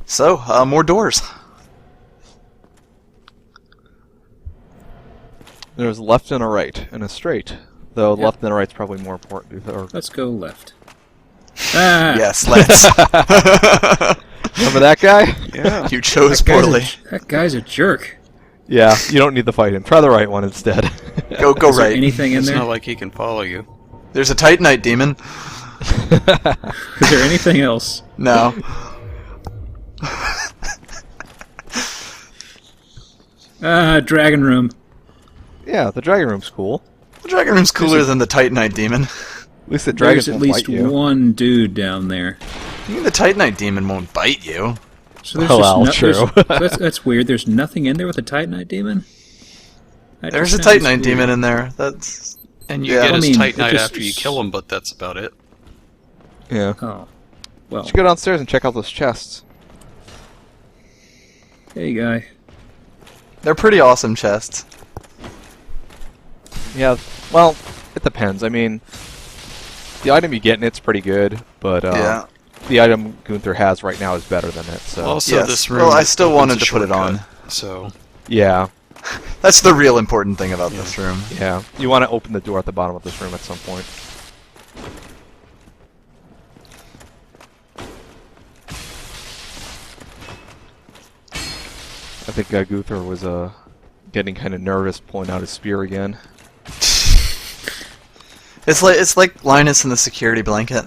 So, more doors. There's a left and a right, and a straight. Though Yep. left and a right's probably more important. Or... Let's go left. Ah, Yes, let's. Remember that guy? Yeah. You chose that guy's a- poorly. that guy's a jerk. Yeah, you don't need to fight him. Try the right one instead. Go Is there right. anything in It's there? not like he can follow you. There's a Titanite demon. Is there anything else? No. Dragon room. Yeah, the dragon room's cool. The dragon room's cooler than the Titanite demon. At least the dragons There's at won't least bite you. one dude down there. You mean the Titanite demon won't bite you? So there's Oh, just well, no, true. that's weird. There's nothing in there with a Titanite demon? That There's a just sounds Titanite weird. demon in there. That's... And you Yeah. get I his mean, Titanite it just- after you kill him, but that's about it. Yeah. Oh. Well, You should go downstairs and check out those chests. hey guy. They're pretty awesome chests. Yeah, well, it depends. I mean, the item you get in it's pretty good, but Yeah. the item Gunther has right now is better than it. So Also, Yes. this room. Well, I still opens wanted a to put it on. shortcut, So yeah, That's the real important thing about this room. yeah, you want to open the door at the bottom of this room at some point. I think Gunther was getting kind of nervous pulling out his spear again. It's like Linus in the security blanket.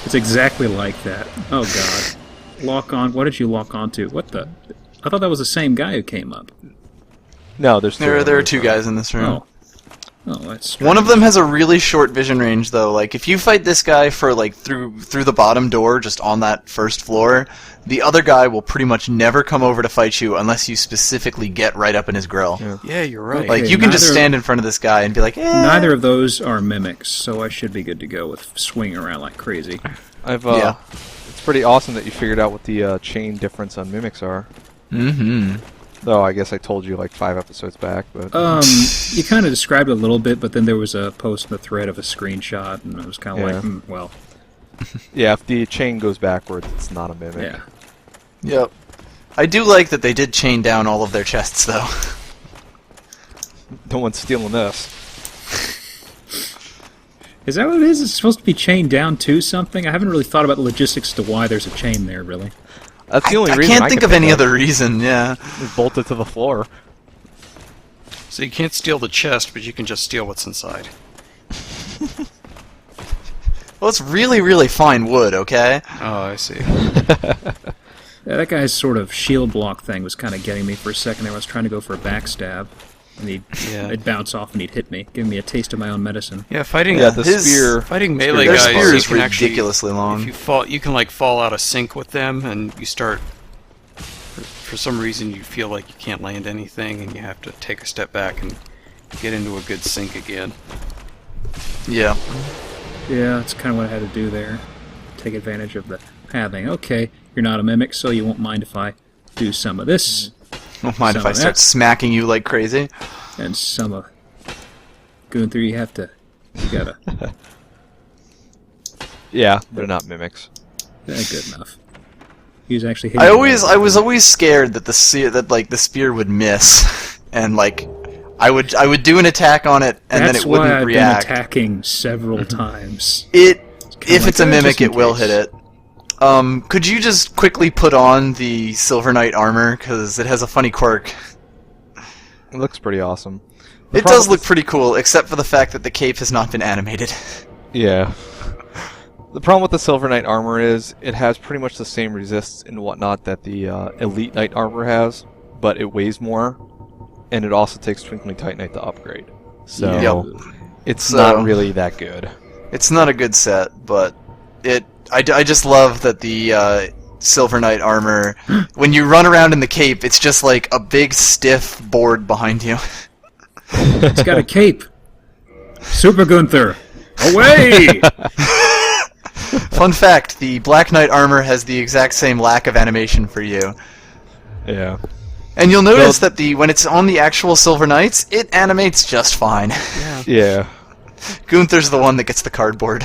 It's exactly like that. Oh god. Lock on. What did you lock onto? What the? I thought that was the same guy who came up. No, there's two. There of are them. two guys in this room. Oh. Oh, that's One of them has a really short vision range, though. Like, if you fight this guy for like through the bottom door, just on that first floor, the other guy will pretty much never come over to fight you unless you specifically get right up in his grill. Yeah. yeah, you're right. Like, Okay, you can just neither- stand in front of this guy and be like, eh. Neither of those are mimics, so I should be good to go with swinging around like crazy. I've Yeah. It's pretty awesome that you figured out what the chain difference on mimics are. Mm-hmm. Though I guess I told you like 5 episodes back, but You kind of described it a little bit, but then there was a post in the thread of a screenshot, and I was kind of Yeah. like, well, yeah, if the chain goes backwards, it's not a mimic. yeah. Yep. I do like that they did chain down all of their chests, though. No one's stealing this. Is that what it is? It's supposed to be chained down to something? I haven't really thought about the logistics to why there's a chain there, really. That's the only I reason can't think can of any of. other reason, yeah. It's bolted to the floor. So you can't steal the chest, but you can just steal what's inside. Well, it's really, really fine wood, okay? Oh, I see. Yeah, that guy's sort of shield block thing was kind of getting me for a second there. I was trying to go for a backstab, and it'd bounce off and he'd hit me, giving me a taste of my own medicine. Yeah, fighting Yeah, the his- spear. fighting melee Their guys, spear you is can actually, ridiculously long. if you fall, you can like fall out of sync with them, and you start. For some reason, you feel like you can't land anything, and you have to take a step back and get into a good sync again. Yeah. Yeah, that's kind of what I had to do there. Take advantage of the pathing. Okay, you're not a mimic, so you won't mind if I do some of this, Don't mind if So I start that's- smacking you like crazy. and some of... Going through, you gotta... Yeah, they're not mimics. Good enough. He was actually hitting I me. was always scared that the spear would miss, and like, I would do an attack on it, and That's then it why wouldn't I've react. been attacking several times. If like, it's a "Eh, mimic, just in it will case." hit it. Could you just quickly put on the Silver Knight armor, because it has a funny quirk. It looks pretty awesome. The It problem does look is- pretty cool, except for the fact that the cape has not been animated. Yeah. The problem with the Silver Knight armor is it has pretty much the same resists and whatnot that the Elite Knight armor has, but it weighs more, and it also takes Twinkling Titanite to upgrade. So Yep. it's So- not really that good. It's not a good set, but I just love that the Silver Knight armor, when you run around in the cape, it's just like a big stiff board behind you. It's got a cape. Super Gunther, away! Fun fact, the Black Knight armor has the exact same lack of animation for you. Yeah. And you'll notice that when it's on the actual Silver Knights, it animates just fine. Yeah. Gunther's the one that gets the cardboard.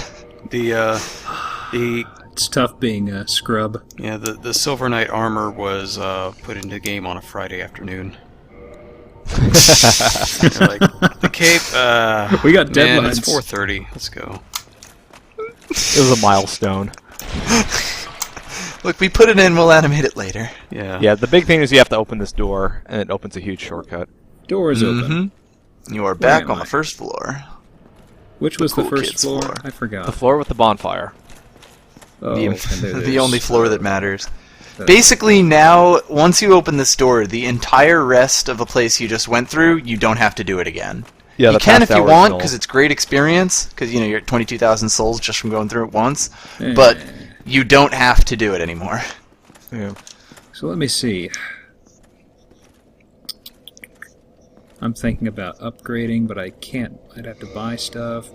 The It's tough being a scrub. Yeah, the Silver Knight armor was put into the game on a Friday afternoon. They're like, the cape, We got man, deadlines. it's 4:30. Let's go. It was a milestone. Look, we put it in. We'll animate it later. Yeah. Yeah, the big thing is you have to open this door, and it opens a huge shortcut. Door is open. You are back am on I? the first floor. Which was the Cool first kids floor? floor. I forgot. The floor with the bonfire. Oh, the, and there it the is. only floor that matters. Uh, Basically, now, once you open this door, the entire rest of the place you just went through, you don't have to do it again. Yeah, You the can past if you hour want, is because it's great experience, because, you know, you're at 22,000 souls just from going through it once, eh. but you don't have to do it anymore. Yeah. So let me see. I'm thinking about upgrading, but I can't. I'd have to buy stuff.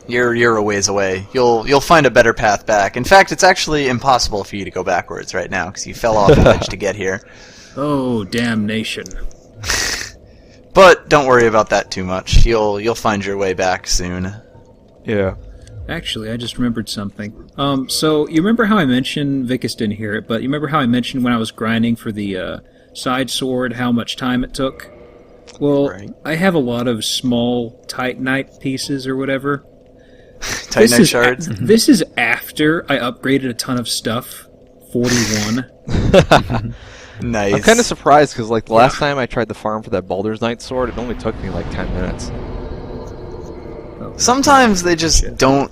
You're a ways away. You'll find a better path back. In fact, it's actually impossible for you to go backwards right now, because you fell off the ledge to get here. Oh, damnation. But don't worry about that too much. You'll find your way back soon. Yeah. Actually, I just remembered something. So you remember how I mentioned, Vicus didn't hear it, but you remember how I mentioned when I was grinding for the side sword how much time it took? Well, Right. I have a lot of small Titanite pieces or whatever. Titanite shards. This is after I upgraded a ton of stuff. 41. Nice. I'm kind of surprised because like the last time I tried to farm for that Baldur's Knight sword, it only took me like 10 minutes. Sometimes they just don't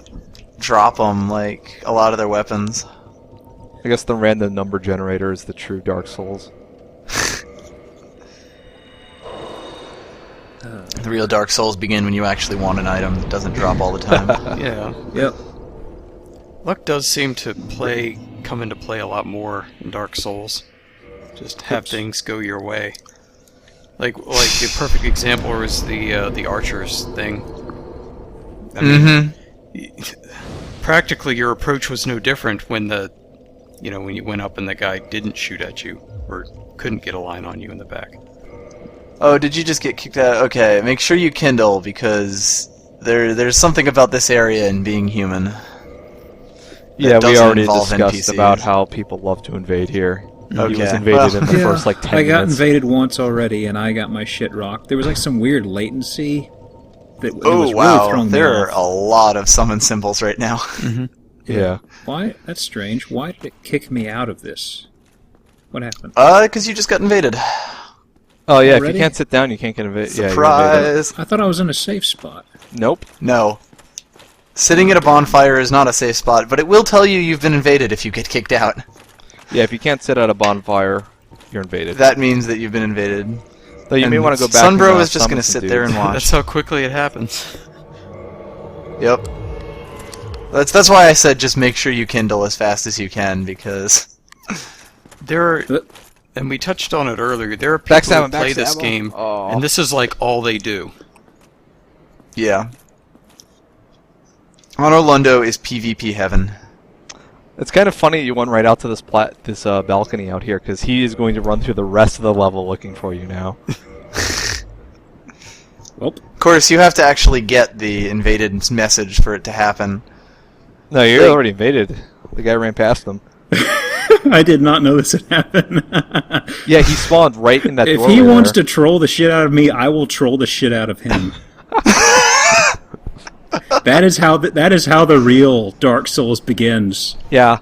drop them like a lot of their weapons. I guess the random number generator is the true Dark Souls. The real Dark Souls begin when you actually want an item that doesn't drop all the time. Yeah. Yep. Luck does seem to come into play a lot more in Dark Souls. Just have things go your way. Like the perfect example was the archers thing. I mean, practically your approach was no different when when you went up and the guy didn't shoot at you or couldn't get a line on you in the back. Oh, did you just get kicked out? Okay, make sure you kindle, because there's something about this area and being human. Yeah, we doesn't already involve discussed NPCs. about how people love to invade here. He was Okay. invaded Well, in the first like 10 I got minutes. invaded once already, and I got my shit rocked. There was like some weird latency. That it Oh was wow, really throwing me there are off. a lot of summon symbols right now. Yeah. Why? That's strange. Why did it kick me out of this? What happened? Because you just got invaded. Oh yeah, if Already? you can't sit down, you can't get invaded. Yeah, you're Surprise! I thought I was in a safe spot. Nope. No. Sitting at a bonfire is not a safe spot, but it will tell you you've been invaded if you get kicked out. Yeah, if you can't sit at a bonfire, you're invaded. That means that you've been invaded. Though you may And want to go back. Sunbro and, is just summon gonna some sit there and dudes. watch. That's how quickly it happens. Yep. That's why I said just make sure you kindle as fast as you can, because There are, Uh, and we touched on it earlier. There are people Backstab who him, play this backstab him. game, Aw. and this is like all they do. yeah. Honor Lundo is PvP heaven. It's kind of funny you went right out to this balcony out here because he is going to run through the rest of the level looking for you now. Well, Of course, you have to actually get the invaded message for it to happen. No, you're Like- already invaded. The guy ran past them. I did not know this had happened. Yeah, he spawned right in that If doorway he wants there. to troll the shit out of me, I will troll the shit out of him. That is how the real Dark Souls begins. Yeah,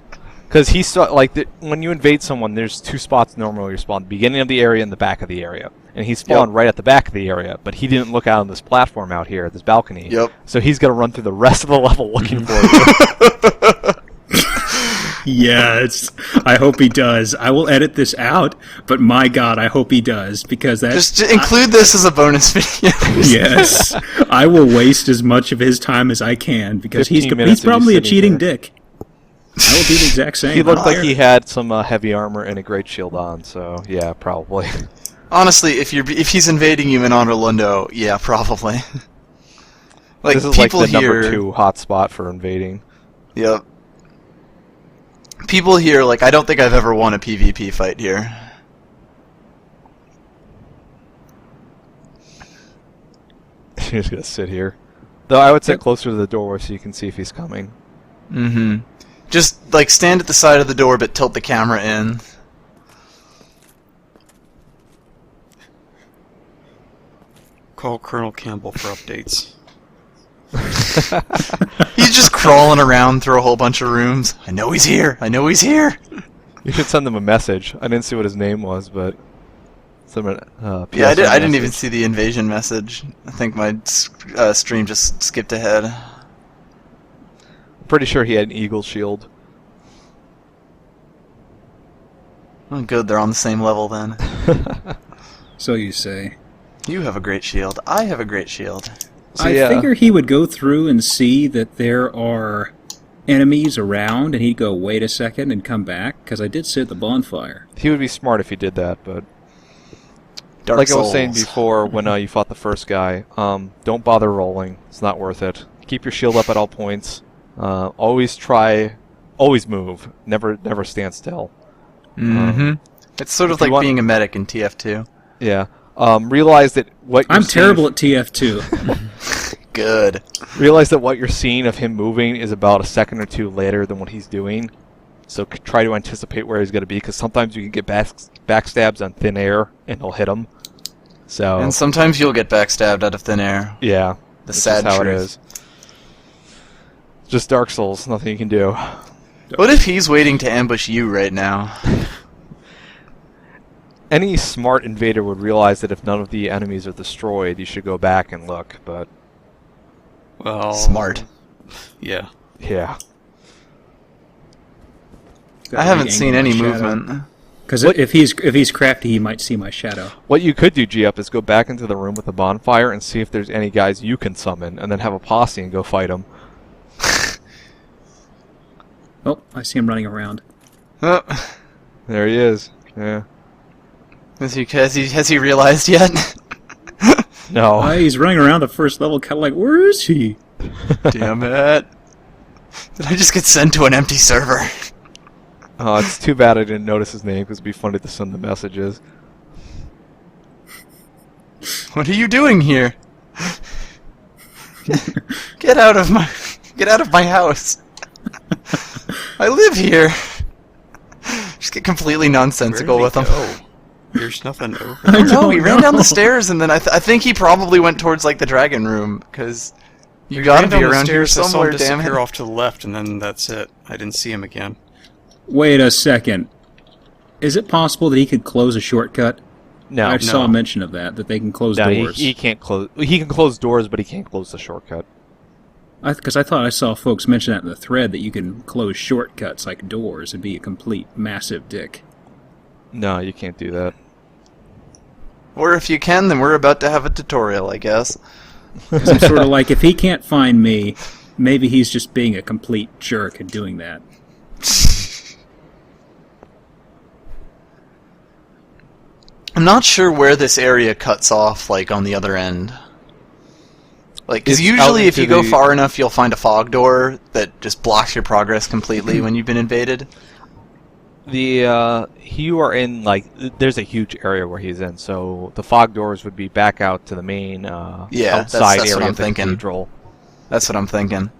because he saw when you invade someone, there's two spots normally you spawn: the beginning of the area and the back of the area. And he spawned right at the back of the area, but he didn't look out on this platform out here, this balcony. Yep. So he's gonna run through the rest of the level looking for you. Yes, I hope he does. I will edit this out, but my God, I hope he does, because that's Just include this as a bonus video. yes. I will waste as much of his time as I can because 15 minutes he's of you probably a sitting cheating there. dick. I will do the exact same. He looked I don't like care. he had some heavy armor and a great shield on, so yeah, probably. Honestly, if he's invading you in Honor Lundo, yeah, probably. Like This is like people the here, number 2 hotspot for invading. Yep. People here, like, I don't think I've ever won a PvP fight here. He's just gonna sit here. Though I would sit Yep. closer to the doorway so you can see if he's coming. Mm-hmm. Just, like, stand at the side of the door, but tilt the camera in. Call Colonel Campbell for updates. He's just crawling around through a whole bunch of rooms. I know he's here. I know he's here. You should send him a message. I didn't see what his name was, but someone. Yeah, PSN I didn't even message. see the invasion message. I think my stream just skipped ahead. I'm pretty sure he had an eagle shield. Oh, good. They're on the same level then. So you say. You have a great shield. I have a great shield. So, I yeah. figure he would go through and see that there are enemies around, and he'd go, wait a second, and come back, because I did sit at the bonfire. He would be smart if he did that, but Dark like Souls. I was saying before when you fought the first guy, don't bother rolling. It's not worth it. Keep your shield up at all points. Always move. Never stand still. Mm-hmm. It's sort of if you like want- being a medic in TF2. Yeah. Realize that what you're I'm seeing- terrible at TF2. Good. Realize that what you're seeing of him moving is about a second or two later than what he's doing. So try to anticipate where he's going to be, because sometimes you can get backstabs on thin air, and he'll hit him. So And sometimes you'll get backstabbed out of thin air. yeah, The that's sad just how truth. it is. Just Dark Souls, nothing you can do. What if he's waiting to ambush you right now? Any smart invader would realize that if none of the enemies are destroyed, you should go back and look. But Well, Smart. Yeah. yeah, I haven't seen any movement. Because What- if he's crafty, he might see my shadow. what you could do, G-Up, is go back into the room with the bonfire and see if there's any guys you can summon, and then have a posse and go fight them. Oh, I see him running around. Oh, There he is. Yeah. has he realized yet? No. He's running around the first level, kind of like, where is he? Damn it. Did I just get sent to an empty server? It's too bad I didn't notice his name, because it'd be funny to send the messages. What are you doing here? Get out of my house. I live here. Just get completely nonsensical with him. There's nothing over. I No, he don't ran down know. the stairs, and then I think he probably went towards like the dragon room, because you He gotta ran be down the around here stairs, I saw him somewhere. Damn disappear it! off to the left, and then that's it. I didn't see him again. Wait a second. Is it possible that he could close a shortcut? No. I saw a mention of that they can close No, doors. he can't close. He can close doors, but he can't close the shortcut. Because I thought I saw folks mention that in the thread, that you can close shortcuts like doors and be a complete massive dick. No, you can't do that. Or if you can, then we're about to have a tutorial, I guess. 'Cause I'm sort of like, if he can't find me, maybe he's just being a complete jerk and doing that. I'm not sure where this area cuts off, like, on the other end. Like, because It's out usually if into you go the- far enough, you'll find a fog door that just blocks your progress completely when you've been invaded. You are in, like, there's a huge area where he's in, so the fog doors would be back out to the main that's outside what area I'm of the thinking. cathedral. That's what I'm thinking.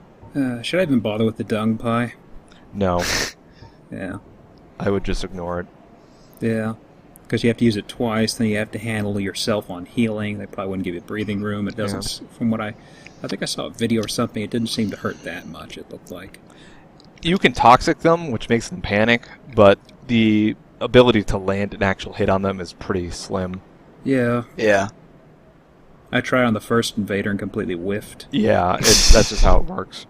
Should I even bother with the dung pie? No, Yeah. I would just ignore it. Yeah. Because you have to use it twice, then you have to handle yourself on healing. They probably wouldn't give you breathing room. It doesn't, from what I think I saw a video or something, it didn't seem to hurt that much, it looked like. You can toxic them, which makes them panic, but the ability to land an actual hit on them is pretty slim. Yeah. Yeah. I tried on the first invader and completely whiffed. Yeah, that's just how it works.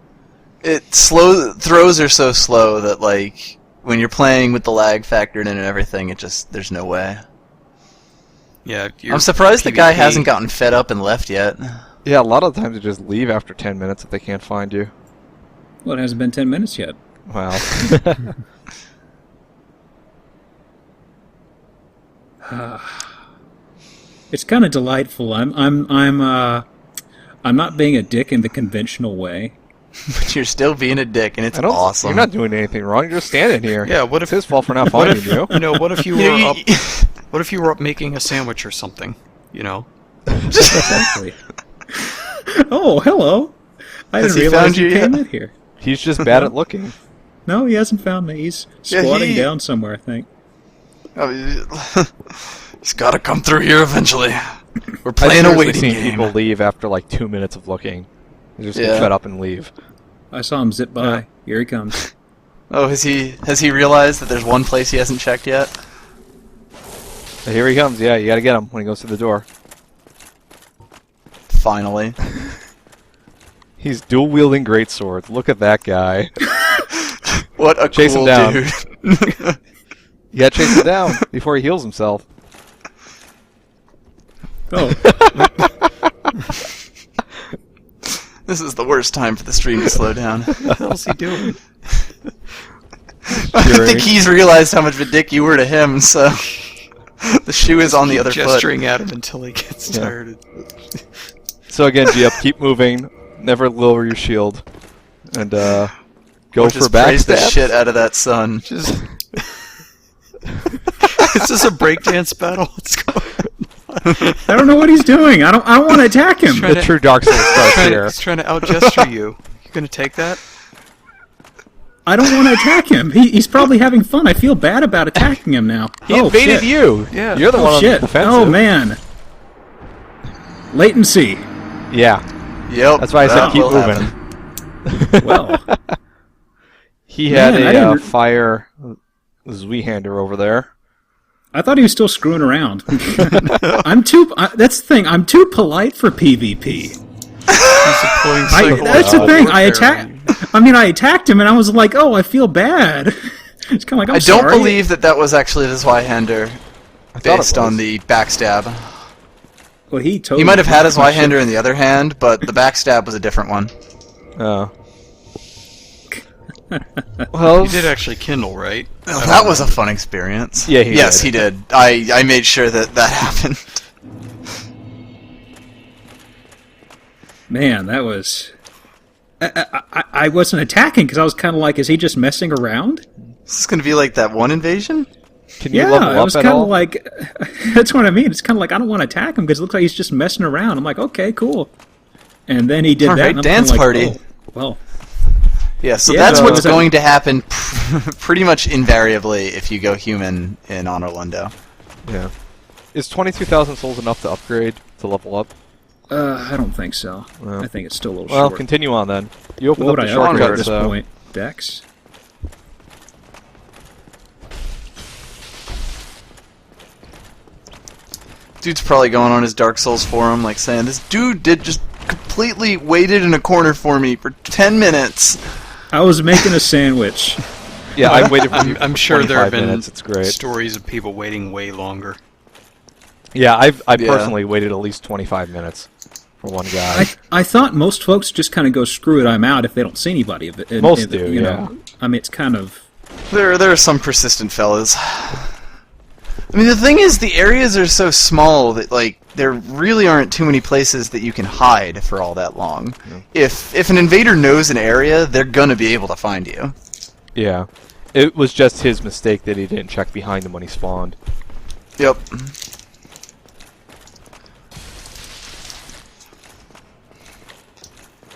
Throws are so slow that, like, when you're playing with the lag factored in and everything, there's no way. Yeah, I'm surprised the guy PvP hasn't gotten fed up and left yet. Yeah, a lot of times they just leave after 10 minutes if they can't find you. Well, it hasn't been 10 minutes yet. Well, It's kind of delightful. I'm not being a dick in the conventional way. But you're still being a dick, and it's awesome. You're not doing anything wrong. You're just standing here. Yeah, what It's if his fault for not what finding if, you? you know, what if you You were know, up? What if you were up making a sandwich or something? You know. Exactly. Oh, hello. I Has didn't he realize found you you came yet? in here. He's just bad at looking. No, he hasn't found me. He's Yeah, squatting he- down somewhere, I think. He's got to come through here eventually. We're I've playing a seriously waiting seen game. people leave after like 2 minutes of looking. They just get Yeah. fed up and leave. I saw him zip by. Yeah. Here he comes. Oh, has he realized that there's one place he hasn't checked yet? So here he comes. Yeah, you gotta get him when he goes through the door. Finally. He's dual wielding great swords. Look at that guy. What a Chase him cool down. dude. You gotta chase him down before he heals himself. Oh, This is the worst time for the stream to slow down. What the hell's he doing? I Fury. think he's realized how much of a dick you were to him, so the shoe is on the other foot. Gesturing at him until he gets Yeah. tired. So again, Giup, keep moving. Never lower your shield. And go Or for just praise the backstab. shit out of that sun. Just is this a breakdance battle? What's going on? I don't know what he's doing. I don't want to attack him. Trying The true Dark Souls starts here. He's trying to outgesture you. You gonna take that? I don't want to attack him. He's probably having fun. I feel bad about attacking him now. He oh, invaded shit. you. Yeah. You're the one Oh on shit. the defensive. Oh man. Latency. Yeah. Yep. That's why I said that keep will moving. happen. Well, He had Man, I a didn't- fire Zweihander over there. I thought he was still screwing around. That's the thing. I'm too polite for PvP. He's deploying psychological That's the thing. I warfare. attacked him, and I was like, "Oh, I feel bad." It's kind of like I'm I don't sorry. believe that was actually the Zweihander I thought it based on was. the backstab. Well, he totally. He might have had his my shit. Zweihander in the other hand, but the backstab was a different one. Oh. Well, You did actually kindle, right? Oh, that was a fun experience. Yeah, he yes, did. he did. I made sure that happened. Man, that was. I wasn't attacking because I was kind of like, is he just messing around? Is this going to be like that one invasion? can you Yeah, level I up was at kind all? of like, that's what I mean. It's kind of like I don't want to attack him because it looks like he's just messing around. I'm like, okay, cool. And then he did All that. right, and I'm dance kinda like, party. oh, well, Yeah, so Yeah, that's so- what's going to happen pretty much invariably if you go human in Orlando. Yeah. Is 22,000 souls enough to upgrade to level up? I don't think so. Well. I think it's still a little Well, short. continue on then. You opened What up would the I upgrade shortcut, at this so point? Dex? Dude's probably going on his Dark Souls forum, like saying, "This dude did just completely waited in a corner for me for 10 minutes." I was making a sandwich. yeah, I waited for you. I'm sure there have 25 been minutes. It's great. stories of people waiting way longer. Yeah, I Yeah. personally waited at least 25 minutes for one guy. I thought most folks just kind of go, screw it, I'm out if they don't see anybody. Most do, you yeah. know. I mean, it's kind of... There are some persistent fellas. I mean, the thing is, the areas are so small that, like, there really aren't too many places that you can hide for all that long. If an invader knows an area, they're gonna be able to find you. Yeah. It was just his mistake that he didn't check behind him when he spawned. Yep.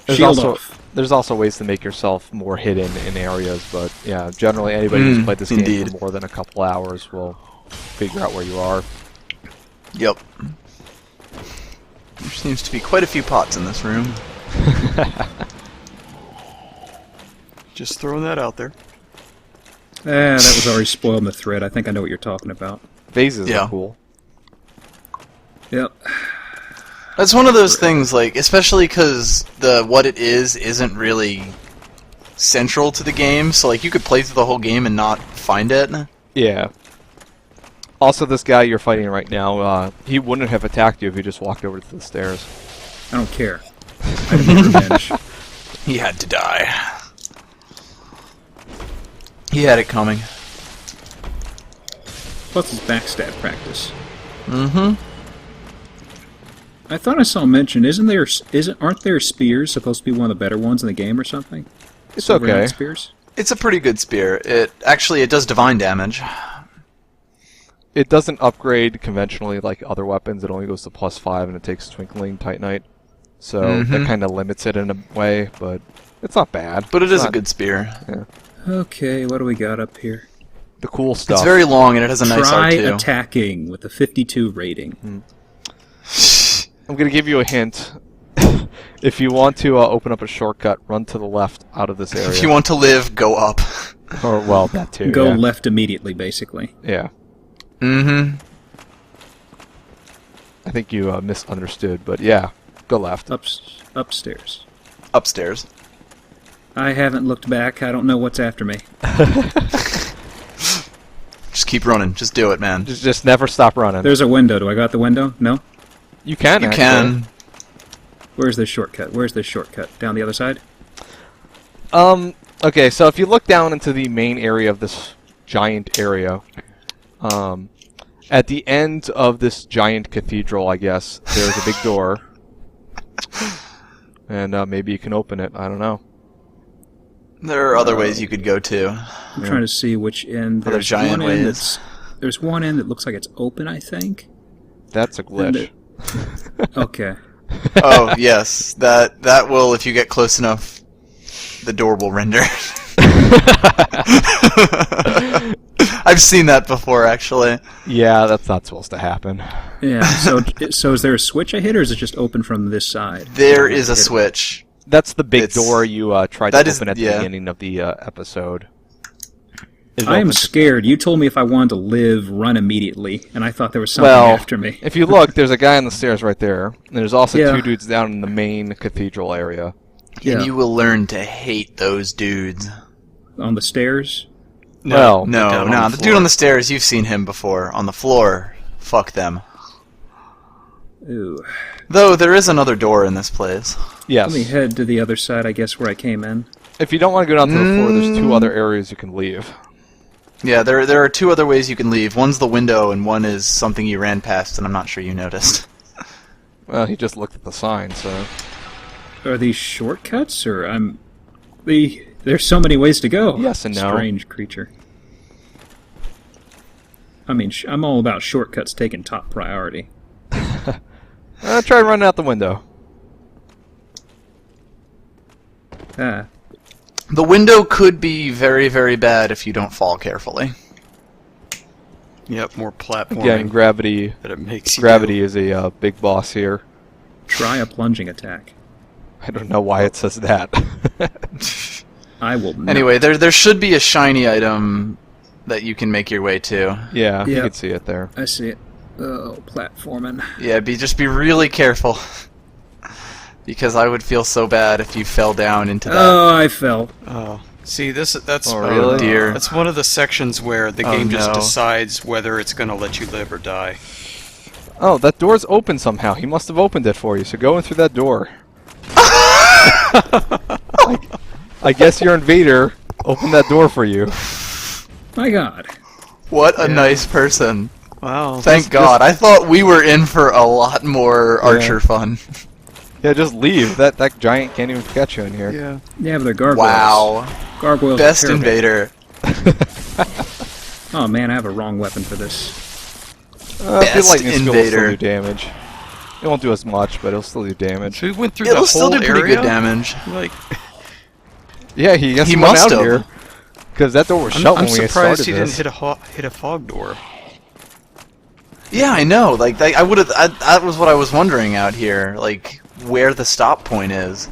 Shield off. There's also ways to make yourself more hidden in areas, but yeah, generally anybody who's played this game indeed. for more than a couple hours will figure out where you are. Yep. There seems to be quite a few pots in this room. Just throwing that out there. that was already spoiling the thread. I think I know what you're talking about. Vases Yeah. are cool. Yep. That's one of those things, like, especially because what it is isn't really central to the game, so, like, you could play through the whole game and not find it. Yeah. Also, this guy you're fighting right now, he wouldn't have attacked you if you just walked over to the stairs. I don't care. I demand revenge. He had to die. He had it coming. Plus his backstab practice. Mm-hmm. I thought I saw mention. Aren't there spears supposed to be one of the better ones in the game or something? It's Silver okay. Knight spears. It's a pretty good spear. It does divine damage. It doesn't upgrade conventionally like other weapons. It only goes to +5 and it takes Twinkling Titanite. So that kind of limits it in a way, but it's not bad. But it It's is a not- good spear. Yeah. Okay, what do we got up here? The cool stuff. It's very long and it has a nice Try R2. attacking with a 52 rating. I'm going to give you a hint. If you want to open up a shortcut, run to the left out of this area. If you want to live, go up. Or, well, that too. Go yeah. left immediately, basically. Yeah. Mm-hmm. I think you misunderstood, but yeah. Go left. Upstairs. Upstairs. I haven't looked back. I don't know what's after me. Just keep running. Just do it, man. Just never stop running. There's a window. Do I got the window? No? You can, You actually. can. Where's the shortcut? Where's the shortcut? Down the other side? Okay, so if you look down into the main area of this giant area, at the end of this giant cathedral, I guess, there's a big door. And maybe you can open it. I don't know. There are other ways you could go too. I'm trying to see which end. Other giant one end ways. there's one end that looks like it's open, I think. That's a glitch. Okay. Oh yes, that will, if you get close enough, the door will render. I've seen that before, actually. Yeah, that's not supposed to happen. Yeah. So is there a switch I hit, or is it just open from this side? There is a switch. That's the big It's- door you tried to that is- open at the yeah. beginning of the episode. It I am opens- scared. You told me if I wanted to live, run immediately, and I thought there was something Well, after me. if you look, there's a guy on the stairs right there. And there's also Yeah. 2 dudes down in the main cathedral area. Yeah. And you will learn to hate those dudes. On the stairs? Well, No, down no, on the the dude floor. on the stairs, you've seen him before. On the floor, fuck them. Ooh. Though there is another door in this place. Yes. Let me head to the other side, I guess, where I came in. If you don't want to go down to the floor, there's 2 other areas you can leave. Yeah, there are 2 other ways you can leave. One's the window, and one is something you ran past, and I'm not sure you noticed. Well, he just looked at the sign, so... Are these shortcuts, or there's so many ways to go. Yes and no. Strange creature. I mean, I'm all about shortcuts taking top priority. Try running out the window. Ah, The window could be very, very bad if you don't fall carefully. Yep, more platforming Again, gravity that it makes you gravity is a big boss here. try a plunging attack. I don't know why it says that. I will not. Anyway, there should be a shiny item that you can make your way to. Yeah, you Yeah. can see it there. I see it. Oh, platforming. Yeah, just be really careful. Because I would feel so bad if you fell down into that. Oh, I fell. Oh, see, that's Oh, really? Dear. That's one of the sections where the Oh, game just no. decides whether it's going to let you live or die. Oh, that door's open somehow. He must have opened it for you, so go in through that door. I guess your invader opened that door for you. My God. What a nice person. Wow. Thank God. I thought we were in for a lot more Archer fun. Yeah, just leave. That giant can't even catch you in here. Yeah. Yeah, but they're gargoyles. Wow. Gargoyles are Best terrible. invader. Oh man, I have a wrong weapon for this. The Best lightning skill will still invader. do damage. It won't do as much, but it'll still do damage. So we went through It'll the still whole do pretty area? good damage. Like, Yeah, he He went must out have. here. Because that door was I'm shut when we started surprised he this. didn't hit a fog door. Yeah, I know. Like I would have. That was what I was wondering out here. Like where the stop point is.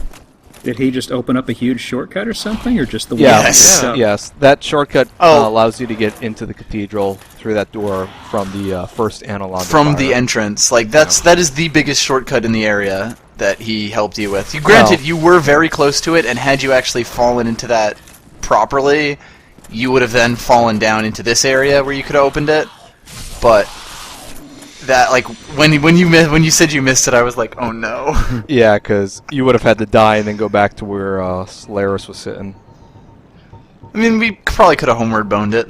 Did he just open up a huge shortcut or something, or just the way Yeah, he Yes. set up? yes. That shortcut Oh. allows you to get into the cathedral through that door from the first analog. From the entrance. Like that is the biggest shortcut in the area that he helped you with. Granted, Well- you were very close to it, and had you actually fallen into that properly, you would have then fallen down into this area where you could have opened it. But that, like, when you said you missed it, I was like, oh no. Yeah, because you would have had to die and then go back to where Solaris was sitting. I mean, we probably could have homeward boned it.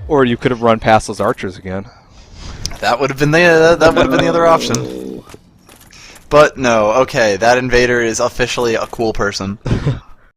Or you could have run past those archers again. That would have been the other option. Oh. But no, okay, that invader is officially a cool person.